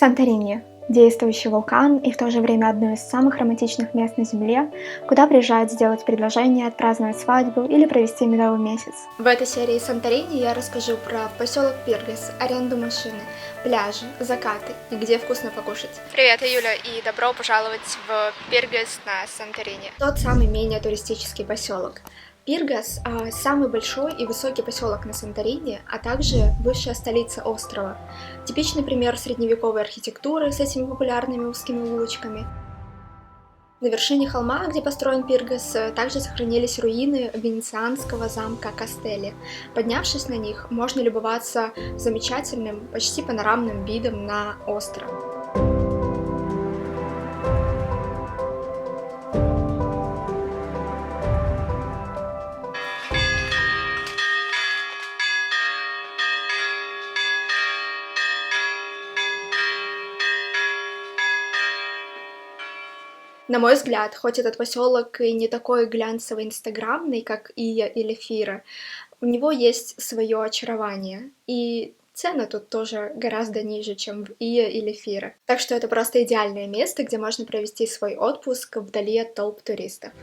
Санторини – действующий вулкан и в то же время одно из самых романтичных мест на Земле, куда приезжают сделать предложение, отпраздновать свадьбу или провести медовый месяц. В этой серии Санторини я расскажу про поселок Пиргос, аренду машины, пляжи, закаты и где вкусно покушать. Привет, я Юля, и добро пожаловать в Пиргос на Санторини. Тот самый менее туристический поселок. Пиргос – самый большой и высокий поселок на Санторини, а также бывшая столица острова. Типичный пример средневековой архитектуры с этими популярными узкими улочками. На вершине холма, где построен Пиргос, также сохранились руины венецианского замка Кастелли. Поднявшись на них, можно любоваться замечательным, почти панорамным видом на остров. На мой взгляд, хоть этот поселок и не такой глянцевый инстаграмный, как Ия или Фира, у него есть свое очарование. И цены тут тоже гораздо ниже, чем в Ия или Фира. Так что это просто идеальное место, где можно провести свой отпуск вдали от толп туристов.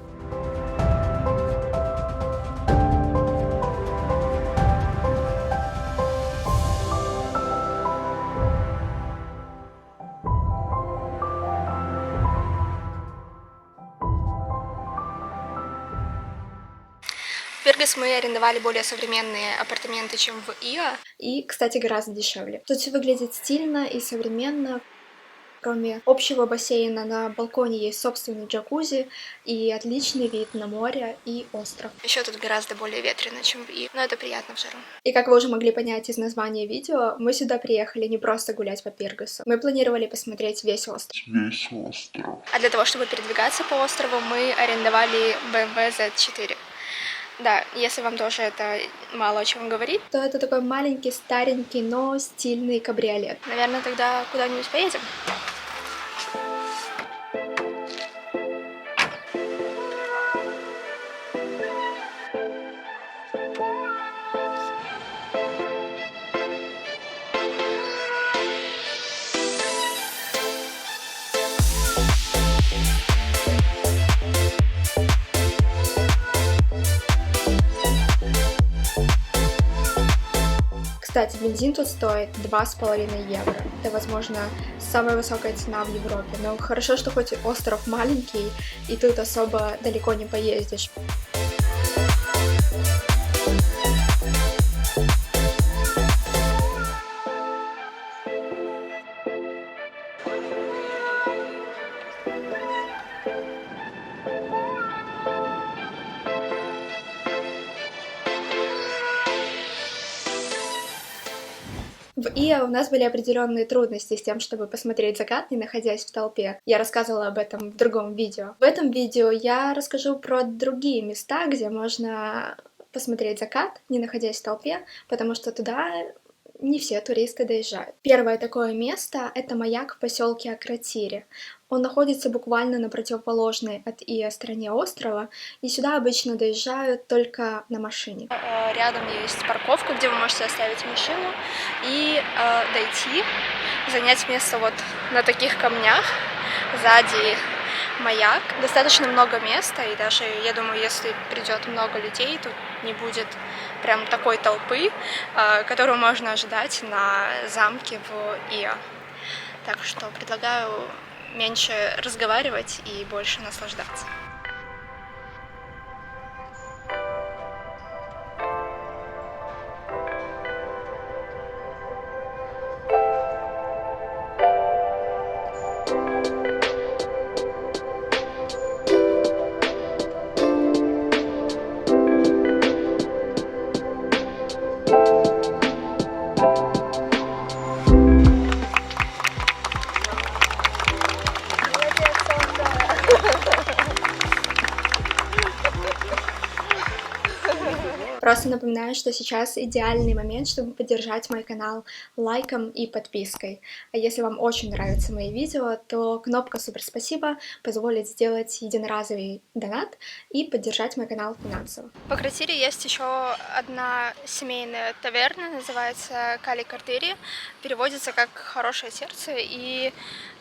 В Пиргос мы арендовали более современные апартаменты, чем в Ио, и, кстати, гораздо дешевле. Тут все выглядит стильно и современно. Кроме общего бассейна, на балконе есть собственный джакузи и отличный вид на море и остров. Еще тут гораздо более ветрено, чем в Ио, но это приятно в жару. И как вы уже могли понять из названия видео, мы сюда приехали не просто гулять по Пиргосу. Мы планировали посмотреть весь остров. А для того, чтобы передвигаться по острову, мы арендовали BMW Z4. Да, если вам тоже это мало о чем говорит, то это такой маленький, старенький, но стильный кабриолет. Наверное, тогда куда-нибудь поедем? Кстати, бензин тут стоит 2,5 евро. Это, возможно, самая высокая цена в Европе. Но хорошо, что хоть остров маленький, и тут особо далеко не поездишь. В Ио у нас были определенные трудности с тем, чтобы посмотреть закат, не находясь в толпе. Я рассказывала об этом в другом видео. В этом видео я расскажу про другие места, где можно посмотреть закат, не находясь в толпе, потому что туда не все туристы доезжают. Первое такое место — это маяк в поселке Акротире. Он находится буквально на противоположной от Ио стороне острова, и сюда обычно доезжают только на машине. Рядом есть парковка, где вы можете оставить машину и дойти, занять место вот на таких камнях. Сзади маяк. Достаточно много места, и даже, я думаю, если придет много людей, тут не будет прям такой толпы, которую можно ожидать на замке в Ио. Так что предлагаю меньше разговаривать и больше наслаждаться. Сразу напоминаю, что сейчас идеальный момент, чтобы поддержать мой канал лайком и подпиской. А если вам очень нравятся мои видео, то кнопка «Супер спасибо» позволит сделать единоразовый донат и поддержать мой канал финансово. В Акротире есть еще одна семейная таверна, называется Кали Картири, переводится как «хорошее сердце», и,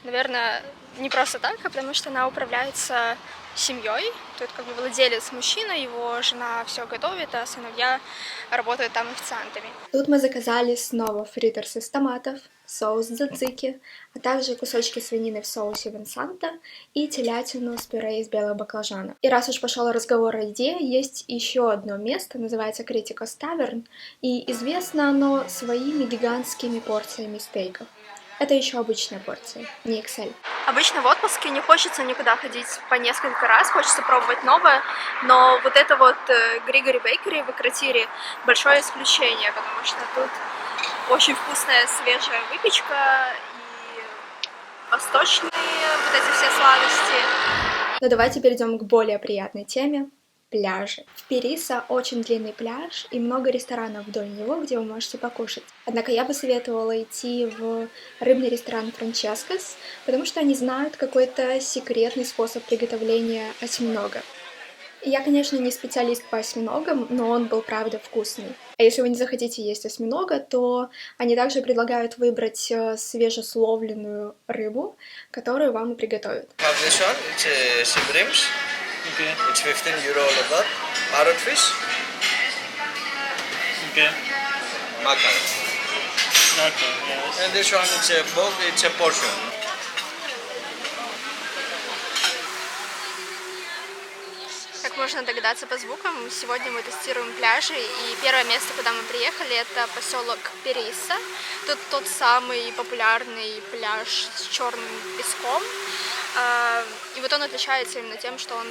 наверное, не просто так, а потому что она управляется семьей. Тут как бы владелец мужчина, его жена все готовит, а сыновья работают там официантами. Тут мы заказали снова фритерс из томатов, соус дзацики, а также кусочки свинины в соусе винсанта и телятину с пюре из белого баклажана. И раз уж пошел разговор о еде, есть еще одно место, называется Критикос Таверн, и известно оно своими гигантскими порциями стейков. Это еще обычная порция, не XL. Обычно в отпуске не хочется никуда ходить по несколько раз, хочется пробовать новое, но вот это вот Григори Бейкери в Акротире большое исключение, потому что тут очень вкусная свежая выпечка и восточные вот эти все сладости. Но давайте перейдем к более приятной теме. Пляжи. В Периса очень длинный пляж и много ресторанов вдоль него, где вы можете покушать. Однако я бы советовала идти в рыбный ресторан Франческос, потому что они знают какой-то секретный способ приготовления осьминога. Я, конечно, не специалист по осьминогам, но он был, правда, вкусный. А если вы не захотите есть осьминога, то они также предлагают выбрать свежесловленную рыбу, которую вам и приготовят. Okay. It's 15 euro all of that. Parrotfish. Okay. Mackerel. Okay, yes. And this one it's a bulk, it's a portion. Как можно догадаться по звукам, сегодня мы тестируем пляжи, и первое место, куда мы приехали, это поселок Периса. Тут тот самый популярный пляж с черным песком. И вот он отличается именно тем, что он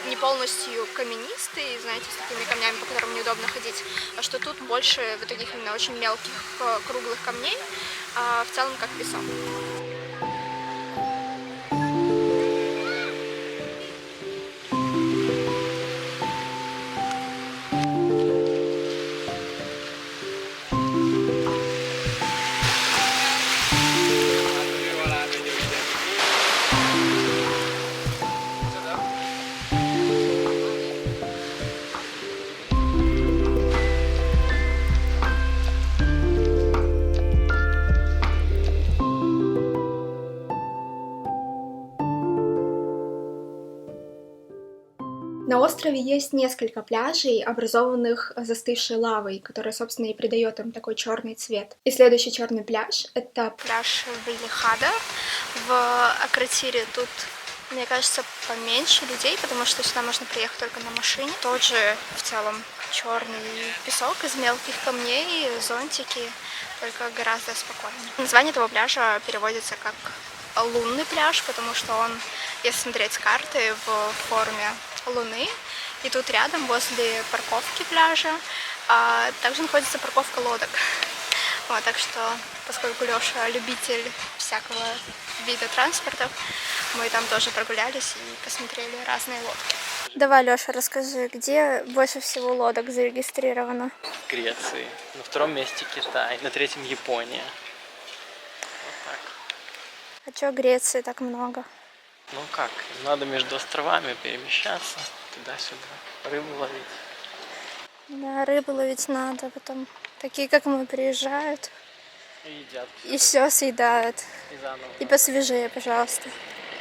не полностью каменистый, знаете, с такими камнями, по которым неудобно ходить, а что тут больше вот таких именно очень мелких круглых камней, а в целом как песок. На острове есть несколько пляжей, образованных застывшей лавой, которая, собственно, и придает им такой черный цвет. И следующий черный пляж — это пляж Велихада в Акротире. Тут, мне кажется, поменьше людей, потому что сюда можно приехать только на машине. Тот же, в целом, черный песок из мелких камней, зонтики, только гораздо спокойнее. Название этого пляжа переводится как лунный пляж, потому что он, если смотреть с карты, в форме луны. И тут рядом, возле парковки пляжа, также находится парковка лодок. Вот, так что, поскольку Лёша любитель всякого вида транспорта, мы там тоже прогулялись и посмотрели разные лодки. Давай, Лёша, расскажи, где больше всего лодок зарегистрировано? В Греции. На втором месте Китай, на третьем Япония. Вот так. А чё Греции так много? Ну как, надо между островами перемещаться, туда-сюда, рыбу ловить. Да, рыбу ловить надо, потом такие, как мы, приезжают И едят. и все съедают. И заново. И посвежее, пожалуйста.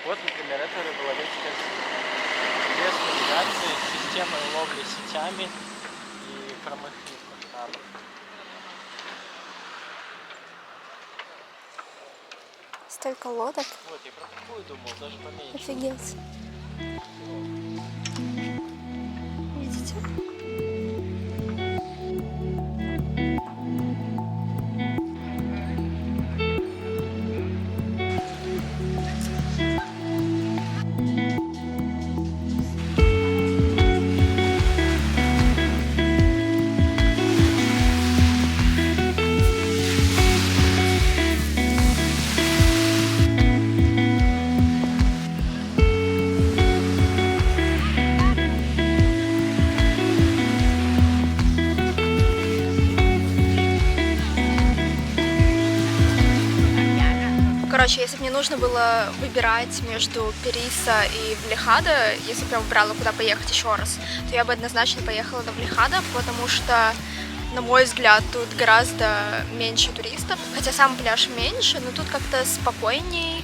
Вот, например, это рыболовецкая без навигации, с системой ловли сетями и промывки масштабов. Столько лодок. Вот, я про такую думал, даже поменьше. Офигеть. Видите? Короче, если бы мне нужно было выбирать между Периса и Влихада, если бы я выбрала, куда поехать еще раз, то я бы однозначно поехала на Влихада, потому что, на мой взгляд, тут гораздо меньше туристов. Хотя сам пляж меньше, но тут как-то спокойней,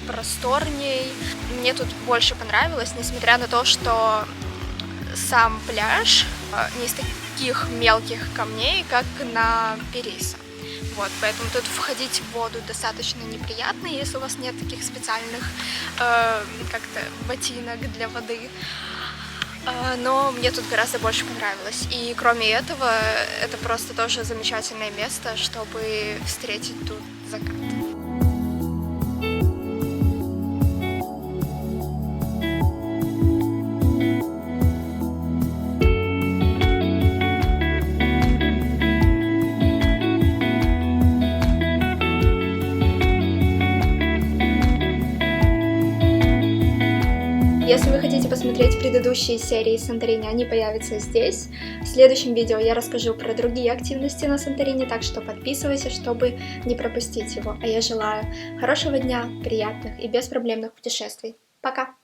просторней. Мне тут больше понравилось, несмотря на то, что сам пляж не из таких мелких камней, как на Периса. Вот, поэтому тут входить в воду достаточно неприятно, если у вас нет таких специальных как-то ботинок для воды. Но мне тут гораздо больше понравилось. И кроме этого, это просто тоже замечательное место, чтобы встретить тут закат. Если вы хотите посмотреть предыдущие серии Санторини, они появятся здесь. В следующем видео я расскажу про другие активности на Санторини, так что подписывайся, чтобы не пропустить его. А я желаю хорошего дня, приятных и беспроблемных путешествий. Пока!